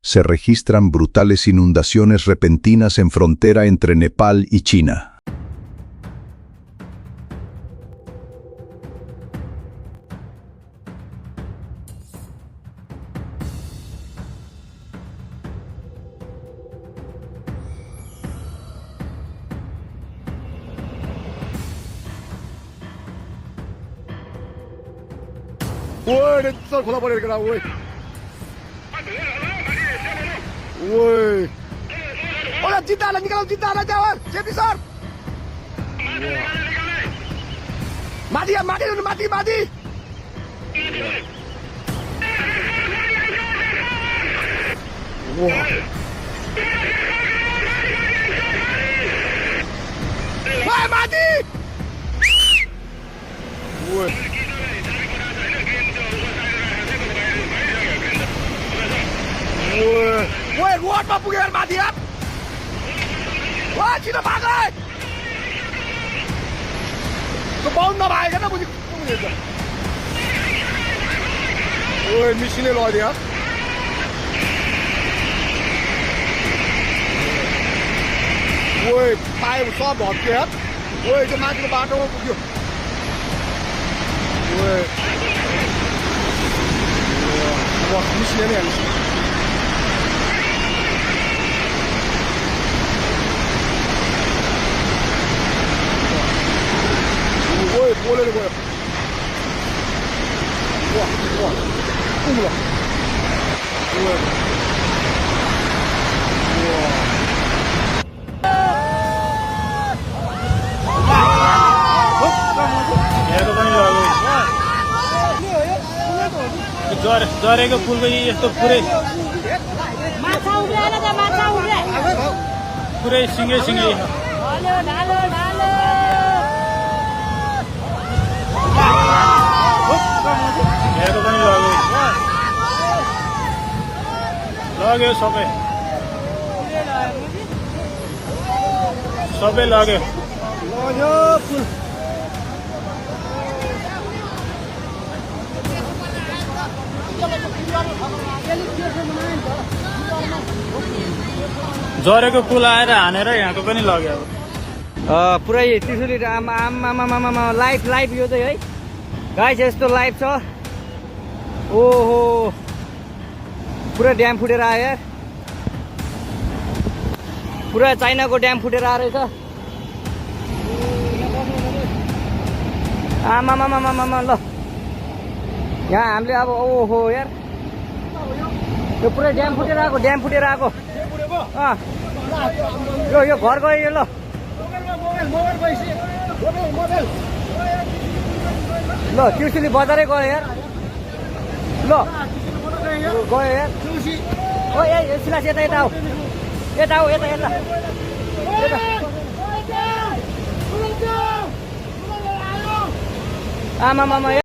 se registran brutales inundaciones repentinas en frontera entre Nepal y China. Uy, sal खोला परेर केटा उय उय ओला जिताला निकालो जिताला Jawar JP sir माथि माथि माथि माथि वाह माथि उय Woi, ruat mah punya mati ya. Wah, Cina pakai. Kebun nak pakai kan punya. Woi, mesin lo dia. Woi, pakai usah bot dia. Woi, je mati ke batu punya. Woi. Wah, mesin ni yang. Boleh boleh. Wah, wah. Wah. Wah. जरेको फुलको यस्तो पुरै माछा उब्रेर त माछा उब्रे पुरै सिङ्गै सिङ्गै ढालो ढालो ढालो हेरेको पनि लग्यो सबै सबै लग्यो फुल जरेको पुल आएर हानेर यहाँको पनि लग्यो पुरै त्रिशुली आमा लाइभ यो चाहिँ है गाइस यस्तो लाइभ छ ओहो पुरा ड्याम फुटेर आयो यार पुरा चाइनाको ड्याम फुटेर आएर रहेछ आमा ल यहाँ हामीले अब ओहो यार यो पुरै ड्याम फुटेर आएको यो घर गयो यो ल ल त्रिशुली बजारै गयो यार ल गयो यार ओ ए सिलास यता यता आऊ यता आमा